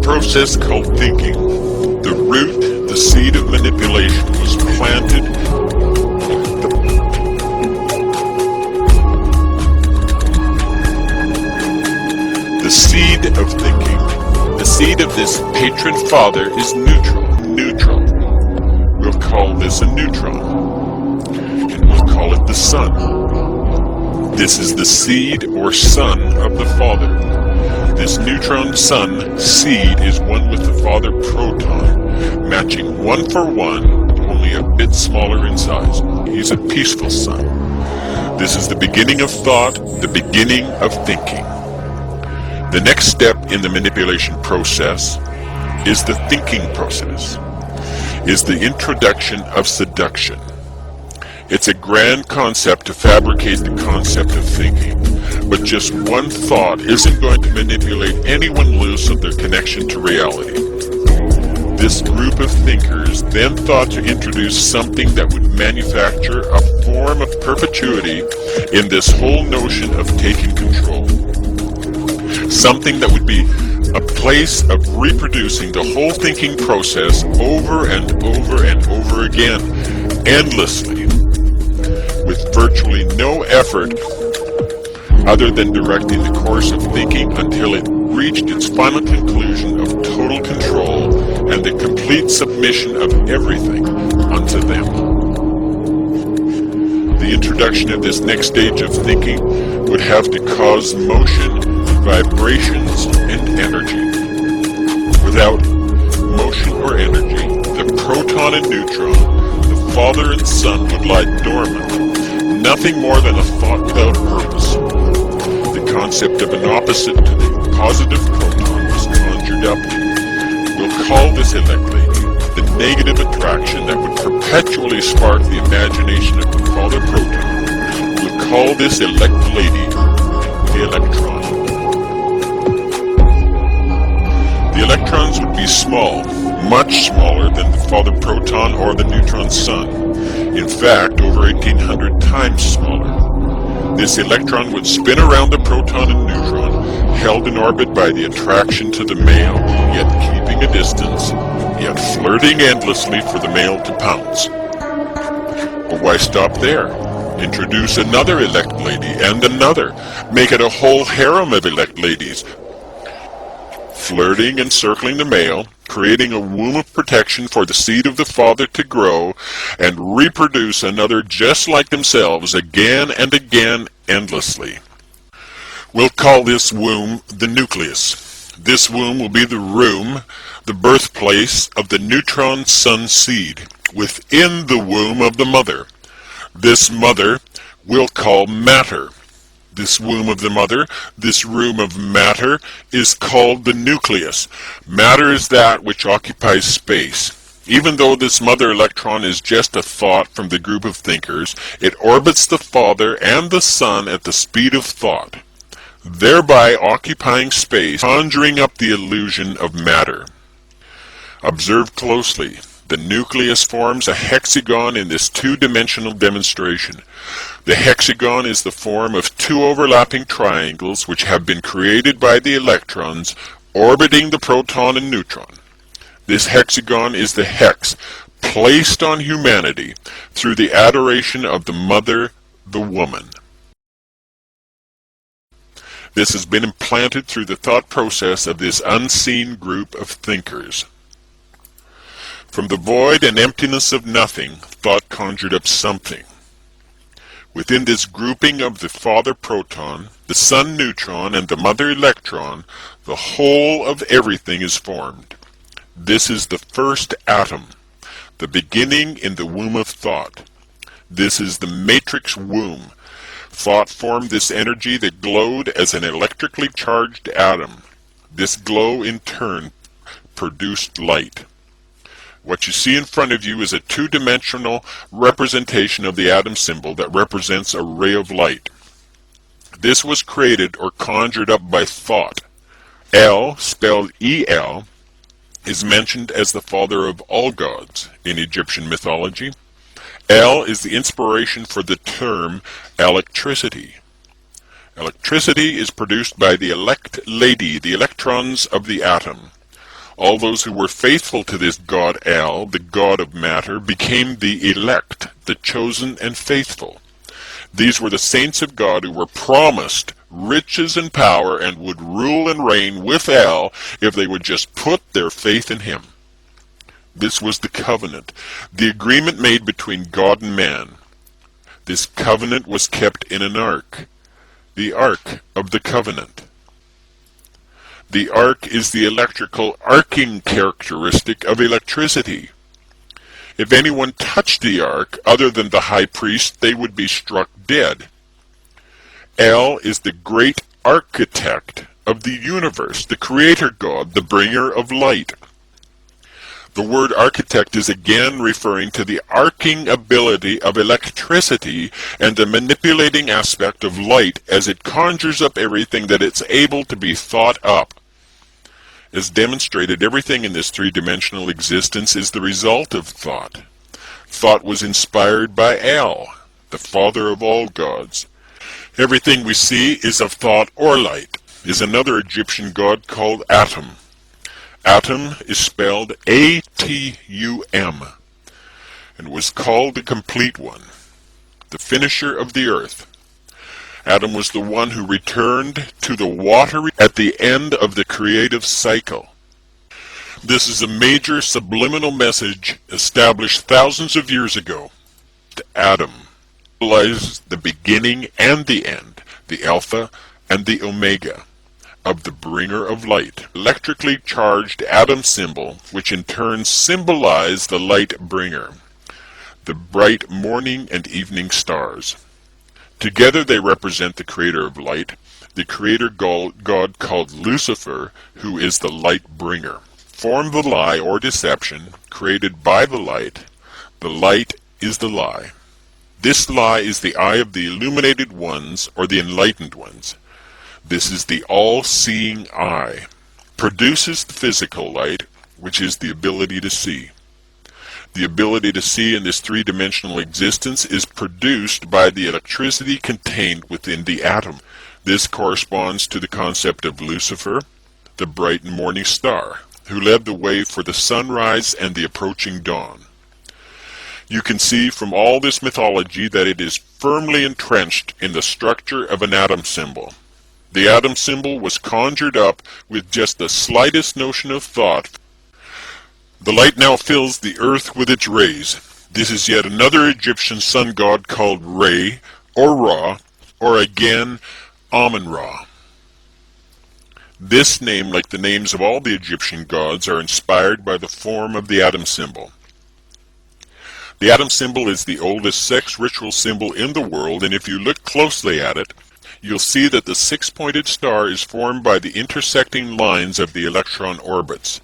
process called thinking, the root, the seed of manipulation was planted. The seed of thinking, the seed of this patron father is neutron. Neutron. We'll call this a neutron. And we'll call it the sun. This is the seed or son of the father. This neutron sun seed is one with the father proton, matching 1 for 1, only a bit smaller in size. He's a peaceful sun. This is the beginning of thought, the beginning of thinking. The next step in the manipulation process is the thinking process, is the introduction of seduction. It's a grand concept to fabricate the concept of thinking, but just one thought isn't going to manipulate anyone loose of their connection to reality. This group of thinkers then thought to introduce something that would manufacture a form of perpetuity in this whole notion of taking control. Something that would be a place of reproducing the whole thinking process over and over and over again, endlessly, with virtually no effort other than directing the course of thinking until it reached its final conclusion of total control and the complete submission of everything unto them. The introduction of this next stage of thinking would have to cause motion, vibrations, and energy. Without motion or energy, the proton and neutron, the father and son, would lie dormant, nothing more than a thought without purpose. The concept of an opposite to the positive proton was conjured up. We'll call this elect lady the negative attraction that would perpetually spark the imagination of the father proton. We'll call this elect lady the electron. The electrons would be small, much smaller than the father proton or the neutron sun. In fact, over 1,800 times smaller. This electron would spin around the proton and neutron, held in orbit by the attraction to the male, yet keeping a distance, yet flirting endlessly for the male to pounce. But why stop there? Introduce another elect lady and another. Make it a whole harem of elect ladies, flirting and circling the male, creating a womb of protection for the seed of the father to grow and reproduce another just like themselves again and again endlessly. We'll call this womb the nucleus. This womb will be the room, the birthplace of the neutron sun seed within the womb of the mother. This mother we'll call matter. This womb of the mother, this room of matter, is called the nucleus. Matter is that which occupies space. Even though this mother electron is just a thought from the group of thinkers, it orbits the father and the son at the speed of thought, thereby occupying space, conjuring up the illusion of matter. Observe closely. The nucleus forms a hexagon in this two-dimensional demonstration. The hexagon is the form of two overlapping triangles which have been created by the electrons orbiting the proton and neutron. This hexagon is the hex placed on humanity through the adoration of the mother, the woman. This has been implanted through the thought process of this unseen group of thinkers. From the void and emptiness of nothing, thought conjured up something. Within this grouping of the father proton, the son neutron, and the mother electron, the whole of everything is formed. This is the first atom, the beginning in the womb of thought. This is the matrix womb. Thought formed this energy that glowed as an electrically charged atom. This glow, in turn, produced light. What you see in front of you is a two-dimensional representation of the atom symbol that represents a ray of light. This was created or conjured up by thought. El, spelled E-L, is mentioned as the father of all gods in Egyptian mythology. El is the inspiration for the term electricity. Electricity is produced by the elect lady, the electrons of the atom. All those who were faithful to this god Al, the god of matter, became the elect, the chosen and faithful. These were the saints of God who were promised riches and power and would rule and reign with Al if they would just put their faith in him. This was the covenant, the agreement made between God and man. This covenant was kept in an ark, the Ark of the Covenant. The ark is the electrical arcing characteristic of electricity. If anyone touched the ark other than the high priest, they would be struck dead. El is the great architect of the universe, the creator God, the bringer of light. The word architect is again referring to the arcing ability of electricity and the manipulating aspect of light as it conjures up everything that it's able to be thought up. As demonstrated, everything in this three-dimensional existence is the result of thought. Thought was inspired by El, the father of all gods. Everything we see is of thought or light, is another Egyptian god called Atom. Atom is spelled A-T-U-M, and was called the complete one, the finisher of the earth. Adam was the one who returned to the water at the end of the creative cycle. This is a major subliminal message established thousands of years ago. Adam symbolizes the beginning and the end, the Alpha and the Omega of the bringer of light. Electrically charged atom symbol, which in turn symbolized the light bringer, the bright morning and evening stars. Together they represent the creator of light, the creator god called Lucifer, who is the light bringer. Form the lie or deception created by the light. The light is the lie. This lie is the eye of the illuminated ones or the enlightened ones. This is the all-seeing eye. Produces the physical light, which is the ability to see. The ability to see in this three-dimensional existence is produced by the electricity contained within the atom. This corresponds to the concept of Lucifer, the bright morning star, who led the way for the sunrise and the approaching dawn. You can see from all this mythology that it is firmly entrenched in the structure of an atom symbol. The atom symbol was conjured up with just the slightest notion of thought. The light now fills the earth with its rays. This is yet another Egyptian sun god called Re, or Ra, or again Amun-Ra. This name, like the names of all the Egyptian gods, are inspired by the form of the atom symbol. The atom symbol is the oldest sex ritual symbol in the world, and if you look closely at it, you'll see that the six-pointed star is formed by the intersecting lines of the electron orbits.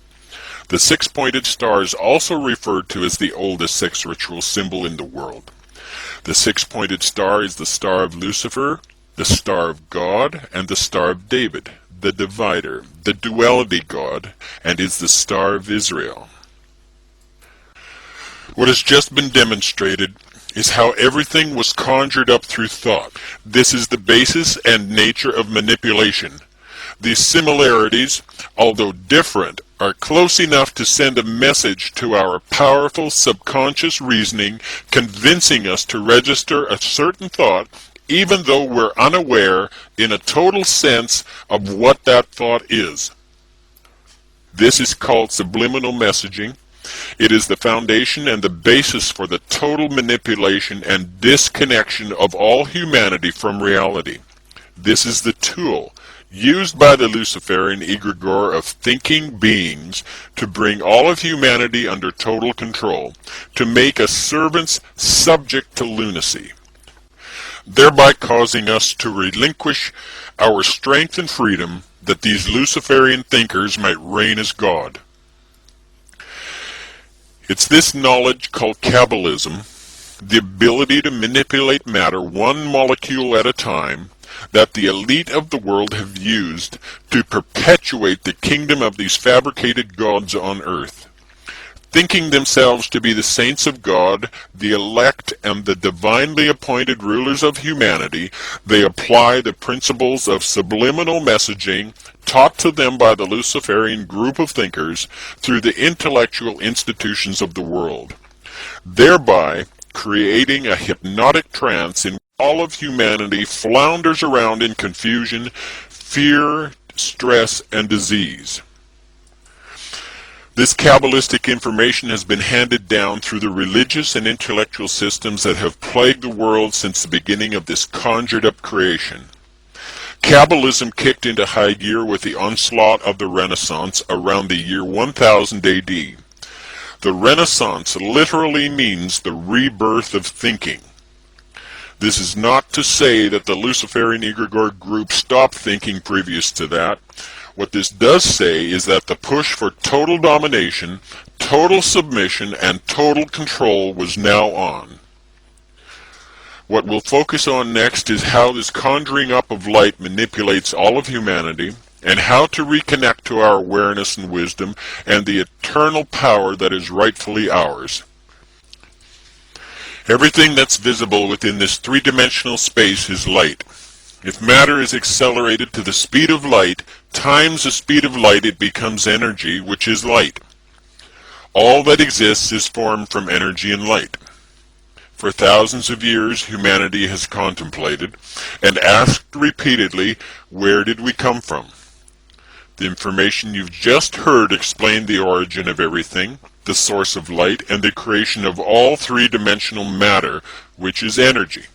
The six-pointed star is also referred to as the oldest sex ritual symbol in the world. The six-pointed star is the star of Lucifer, the star of God, and the star of David, the divider, the duality god, and is the star of Israel. What has just been demonstrated is how everything was conjured up through thought. This is the basis and nature of manipulation. These similarities, although different, are close enough to send a message to our powerful subconscious reasoning, convincing us to register a certain thought, even though we're unaware in a total sense of what that thought is. This is called subliminal messaging. It is the foundation and the basis for the total manipulation and disconnection of all humanity from reality. This is the tool used by the Luciferian egregore of thinking beings to bring all of humanity under total control, to make us servants subject to lunacy, thereby causing us to relinquish our strength and freedom that these Luciferian thinkers might reign as God. It's this knowledge called Kabbalism, the ability to manipulate matter one molecule at a time, that the elite of the world have used to perpetuate the kingdom of these fabricated gods on earth. Thinking themselves to be the saints of God, the elect, and the divinely appointed rulers of humanity, they apply the principles of subliminal messaging taught to them by the Luciferian group of thinkers through the intellectual institutions of the world, thereby creating a hypnotic trance in which all of humanity flounders around in confusion, fear, stress, and disease. This Kabbalistic information has been handed down through the religious and intellectual systems that have plagued the world since the beginning of this conjured-up creation. Kabbalism kicked into high gear with the onslaught of the Renaissance around the year 1000 AD. The Renaissance literally means the rebirth of thinking. This is not to say that the Luciferian egregore group stopped thinking previous to that. What this does say is that the push for total domination, total submission, and total control was now on. What we'll focus on next is how this conjuring up of light manipulates all of humanity, and how to reconnect to our awareness and wisdom, and the eternal power that is rightfully ours. Everything that's visible within this three-dimensional space is light. If matter is accelerated to the speed of light, times the speed of light, it becomes energy, which is light. All that exists is formed from energy and light. For thousands of years, humanity has contemplated and asked repeatedly, where did we come from? The information you've just heard explained the origin of everything, the source of light, and the creation of all three-dimensional matter, which is energy.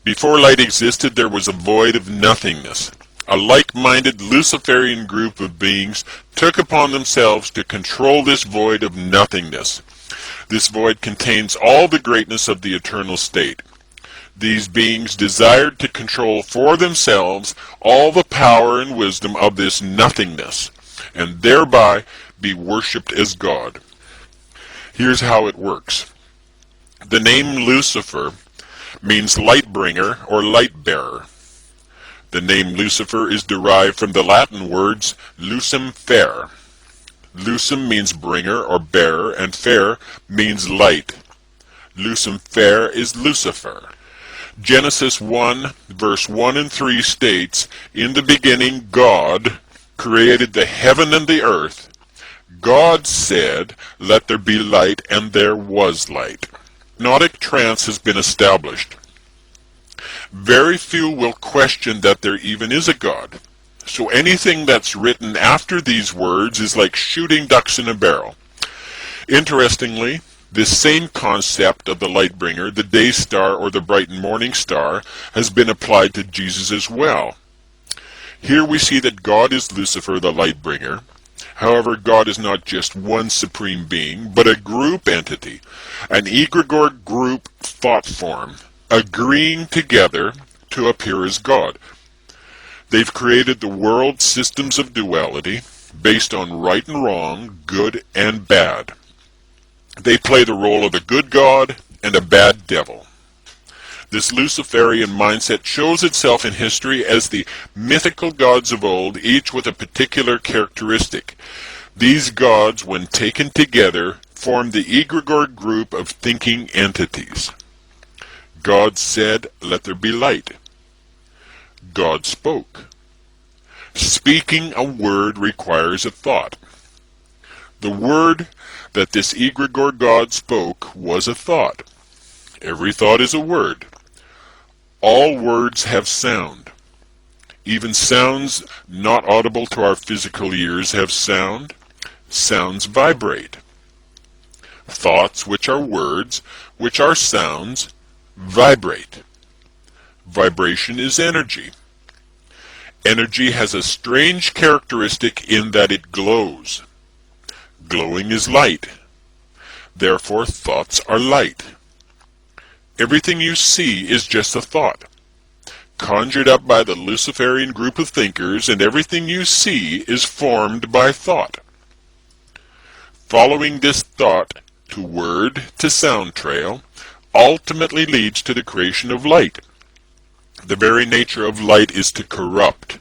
Before light existed, there was a void of nothingness. A like-minded Luciferian group of beings took upon themselves to control this void of nothingness. This void contains all the greatness of the eternal state. These beings desired to control for themselves all the power and wisdom of this nothingness, and thereby be worshipped as God. Here's how it works. The name Lucifer means light bringer or light bearer. The name Lucifer is derived from the Latin words lucem fer. Lucem means bringer or bearer, and fer means light. Lucem fer is Lucifer. Genesis 1 verse 1 and 3 states, "In the beginning God created the heaven and the earth. God said, let there be light, and there was light." Hypnotic trance has been established. Very few will question that there even is a God. So anything that's written after these words is like shooting ducks in a barrel. Interestingly, this same concept of the light bringer, the day star or the bright morning star, has been applied to Jesus as well. Here we see that God is Lucifer, the light bringer. However, God is not just one supreme being, but a group entity, an egregore group thought form, agreeing together to appear as God. They've created the world systems of duality based on right and wrong, good and bad. They play the role of a good God and a bad devil. This Luciferian mindset shows itself in history as the mythical gods of old, each with a particular characteristic. These gods, when taken together, form the egregore group of thinking entities. God said, let there be light. God spoke. Speaking a word requires a thought. The word that this egregore God spoke was a thought. Every thought is a word. All words have sound. Even sounds not audible to our physical ears have sound. Sounds vibrate. Thoughts, which are words, which are sounds, vibrate. Vibration is energy. Energy has a strange characteristic in that it glows. Glowing is light. Therefore, thoughts are light. Everything you see is just a thought, conjured up by the Luciferian group of thinkers, and everything you see is formed by thought. Following this thought to word to sound trail ultimately leads to the creation of light. The very nature of light is to corrupt.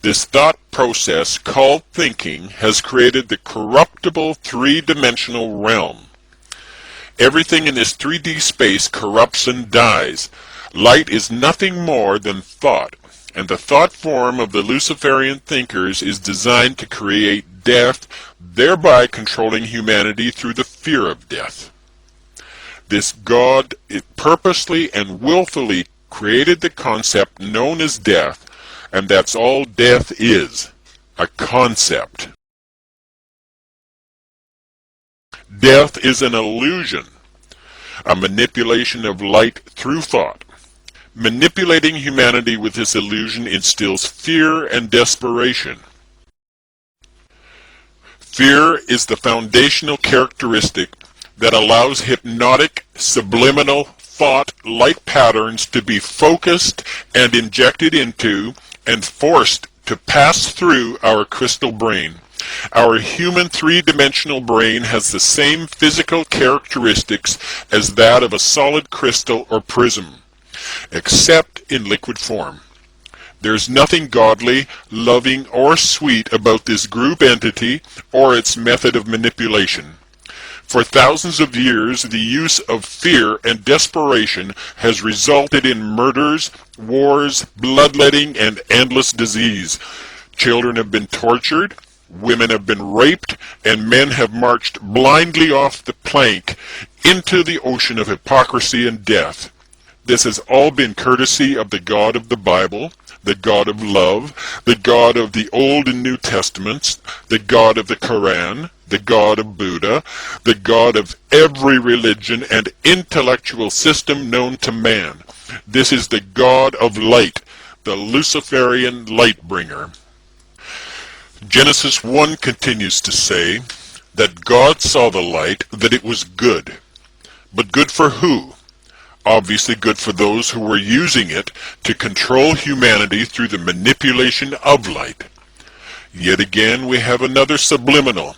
This thought process called thinking has created the corruptible three-dimensional realm. Everything in this 3D space corrupts and dies. Light is nothing more than thought, and the thought form of the Luciferian thinkers is designed to create death, thereby controlling humanity through the fear of death. This God purposely and willfully created the concept known as death, and that's all death is, a concept. Death is an illusion, a manipulation of light through thought. Manipulating humanity with this illusion instills fear and desperation. Fear is the foundational characteristic that allows hypnotic, subliminal thought light patterns to be focused and injected into and forced to pass through our crystal brain. Our human three-dimensional brain has the same physical characteristics as that of a solid crystal or prism, except in liquid form. There's nothing godly, loving, or sweet about this group entity or its method of manipulation. For thousands of years, the use of fear and desperation has resulted in murders, wars, bloodletting, and endless disease. Children have been tortured, women have been raped, and men have marched blindly off the plank into the ocean of hypocrisy and death. This has all been courtesy of the God of the Bible, the God of love, the God of the Old and New Testaments, the God of the Criaram, the God of Buddha, the God of every religion and intellectual system known to man. This is the God of light, the Luciferian light bringer. Genesis 1 continues to say that God saw the light, that it was good. But good for who? Obviously good for those who were using it to control humanity through the manipulation of light. Yet again we have another subliminal.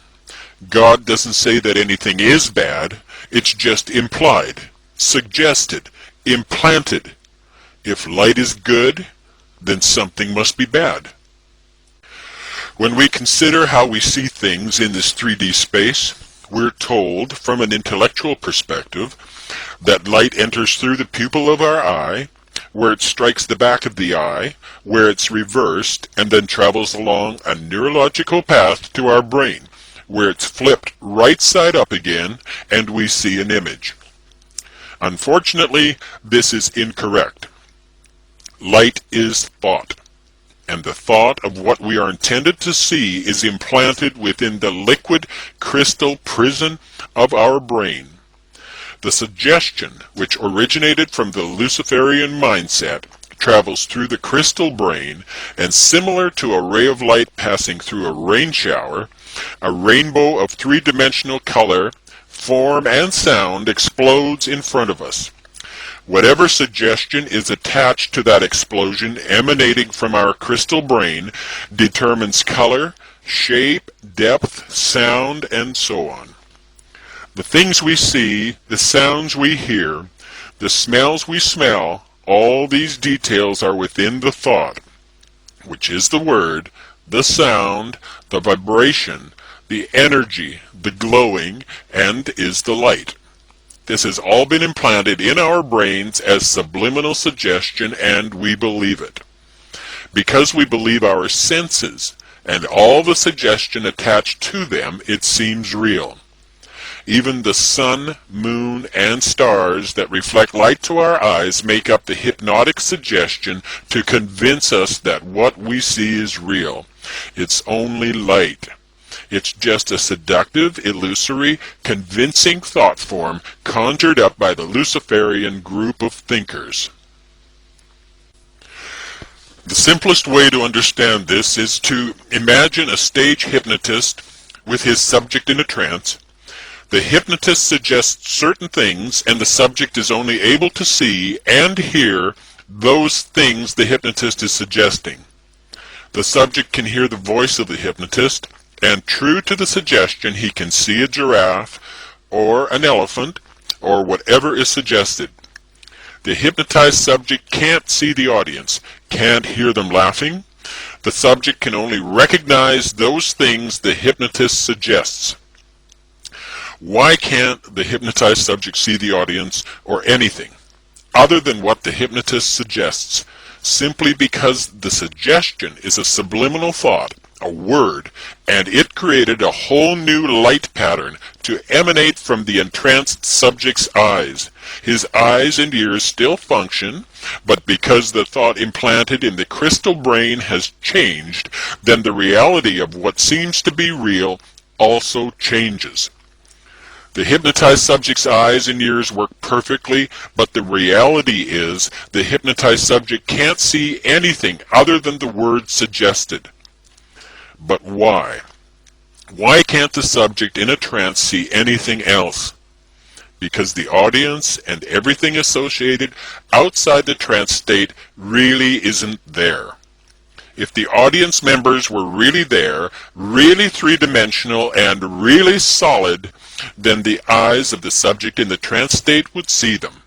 God doesn't say that anything is bad, it's just implied, suggested, implanted. If light is good, then something must be bad. When we consider how we see things in this 3D space, we're told, from an intellectual perspective, that light enters through the pupil of our eye, where it strikes the back of the eye, where it's reversed, and then travels along a neurological path to our brain, where it's flipped right side up again, and we see an image. Unfortunately, this is incorrect. Light is thought, and the thought of what we are intended to see is implanted within the liquid crystal prison of our brain. The suggestion, which originated from the Luciferian mindset, travels through the crystal brain, and similar to a ray of light passing through a rain shower, a rainbow of three-dimensional color, form, and sound explodes in front of us. Whatever suggestion is attached to that explosion emanating from our crystal brain determines color, shape, depth, sound, and so on. The things we see, the sounds we hear, the smells we smell, all these details are within the thought, which is the word, the sound, the vibration, the energy, the glowing, and is the light. This has all been implanted in our brains as subliminal suggestion, and we believe it. Because we believe our senses and all the suggestion attached to them, it seems real. Even the sun, moon, and stars that reflect light to our eyes make up the hypnotic suggestion to convince us that what we see is real. It's only light. It's just a seductive, illusory, convincing thought form conjured up by the Luciferian group of thinkers. The simplest way to understand this is to imagine a stage hypnotist with his subject in a trance. The hypnotist suggests certain things, and the subject is only able to see and hear those things the hypnotist is suggesting. The subject can hear the voice of the hypnotist, and true to the suggestion, he can see a giraffe, or an elephant, or whatever is suggested. The hypnotized subject can't see the audience, can't hear them laughing, The subject can only recognize those things the hypnotist suggests. Why can't the hypnotized subject see the audience or anything other than what the hypnotist suggests? Simply because the suggestion is a subliminal thought, a word, and it created a whole new light pattern to emanate from the entranced subject's eyes. His eyes and ears still function, but because the thought implanted in the crystal brain has changed, then the reality of what seems to be real also changes. The hypnotized subject's eyes and ears work perfectly, but the reality is the hypnotized subject can't see anything other than the word suggested. But why? Why can't the subject in a trance see anything else? Because the audience and everything associated outside the trance state really isn't there. If the audience members were really there, really three-dimensional and really solid, then the eyes of the subject in the trance state would see them.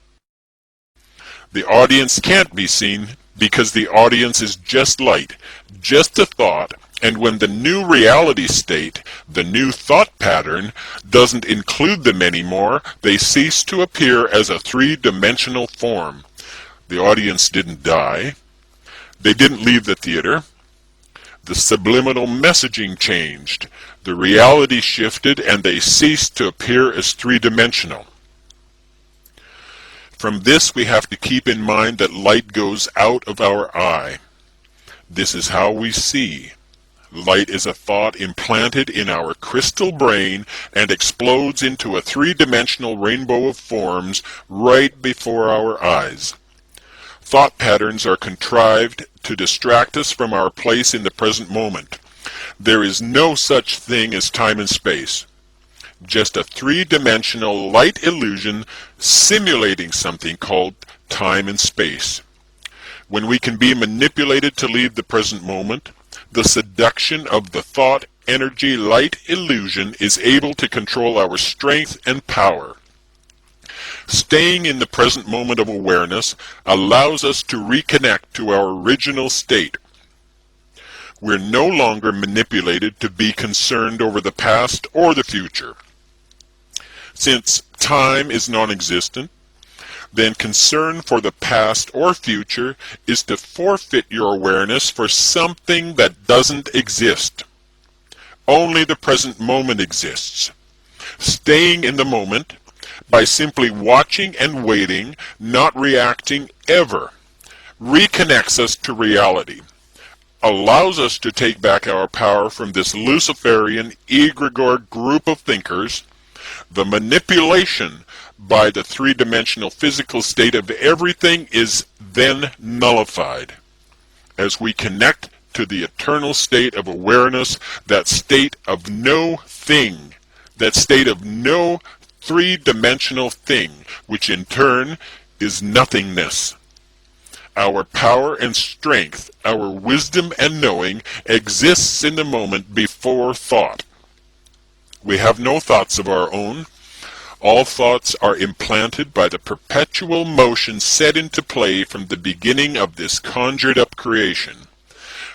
The audience can't be seen because the audience is just light, just a thought, and when the new reality state, the new thought pattern, doesn't include them anymore, they cease to appear as a three-dimensional form. The audience didn't die. They didn't leave the theater. The subliminal messaging changed. The reality shifted and they ceased to appear as three-dimensional. From this we have to keep in mind that light goes out of our eye. This is how we see. Light is a thought implanted in our crystal brain and explodes into a three-dimensional rainbow of forms right before our eyes. Thought patterns are contrived to distract us from our place in the present moment. There is no such thing as time and space. Just a three-dimensional light illusion simulating something called time and space. When we can be manipulated to leave the present moment, the seduction of the thought energy light illusion is able to control our strength and power. Staying in the present moment of awareness allows us to reconnect to our original state. We're no longer manipulated to be concerned over the past or the future. Since time is non-existent, then concern for the past or future is to forfeit your awareness for something that doesn't exist. Only the present moment exists. Staying in the moment, by simply watching and waiting, not reacting ever, reconnects us to reality, allows us to take back our power from this Luciferian egregore group of thinkers. The manipulation by the three-dimensional physical state of everything is then nullified. As we connect to the eternal state of awareness, that state of no thing, that state of no three-dimensional thing, which in turn is nothingness. Our power and strength, our wisdom and knowing exists in the moment before thought. We have no thoughts of our own. All thoughts are implanted by the perpetual motion set into play from the beginning of this conjured-up creation.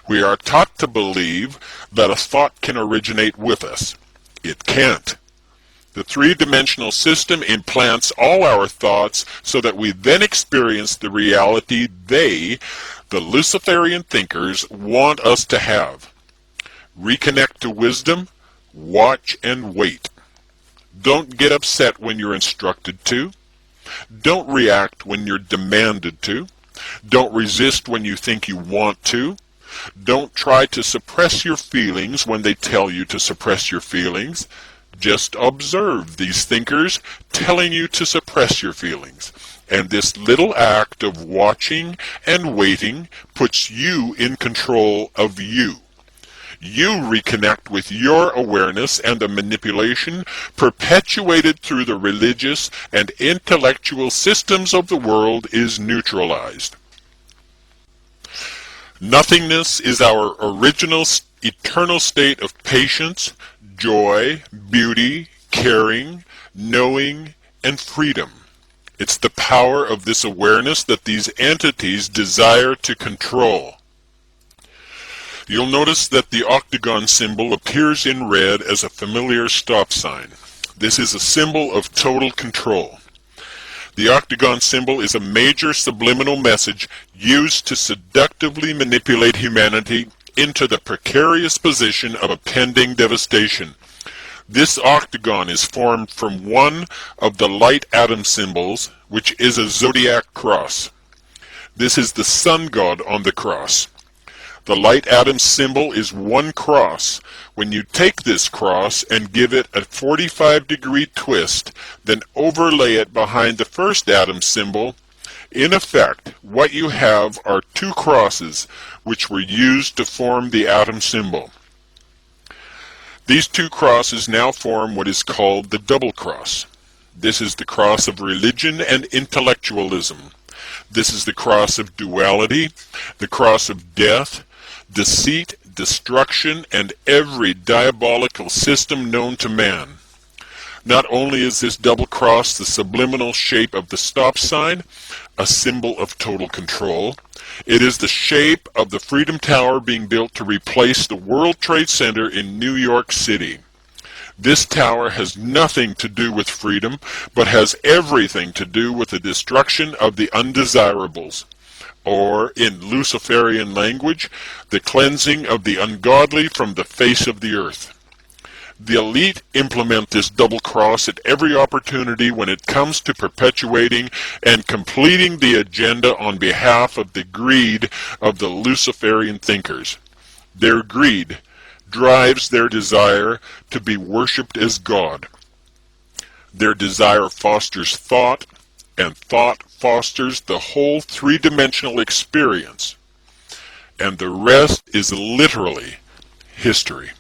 We are taught to believe that a thought can originate with us. It can't. The three-dimensional system implants all our thoughts so that we then experience the reality they, the Luciferian thinkers, want us to have. Reconnect to wisdom, watch and wait. Don't get upset when you're instructed to. Don't react when you're demanded to. Don't resist when you think you want to. Don't try to suppress your feelings when they tell you to suppress your feelings. Just observe these thinkers telling you to suppress your feelings. And this little act of watching and waiting puts you in control of you. You reconnect with your awareness, and the manipulation perpetuated through the religious and intellectual systems of the world is neutralized. Nothingness is our original eternal state of patience, joy, beauty, caring, knowing, and freedom. It's the power of this awareness that these entities desire to control. You'll notice that the octagon symbol appears in red as a familiar stop sign. This is a symbol of total control. The octagon symbol is a major subliminal message used to seductively manipulate humanity into the precarious position of a pending devastation. This octagon is formed from one of the light atom symbols, which is a zodiac cross. This is the sun god on the cross. The light atom symbol is one cross. When you take this cross and give it a 45-degree twist, then overlay it behind the first atom symbol, in effect, what you have are two crosses which were used to form the atom symbol. These two crosses now form what is called the double cross. This is the cross of religion and intellectualism. This is the cross of duality, the cross of death, deceit, destruction, and every diabolical system known to man. Not only is this double cross the subliminal shape of the stop sign, a symbol of total control, it is the shape of the Freedom Tower being built to replace the World Trade Center in New York City. This tower has nothing to do with freedom, but has everything to do with the destruction of the undesirables, or, in Luciferian language, the cleansing of the ungodly from the face of the earth. The elite implement this double cross at every opportunity when it comes to perpetuating and completing the agenda on behalf of the greed of the Luciferian thinkers. Their greed drives their desire to be worshipped as God. Their desire fosters thought, and thought fosters the whole three-dimensional experience. And the rest is literally history.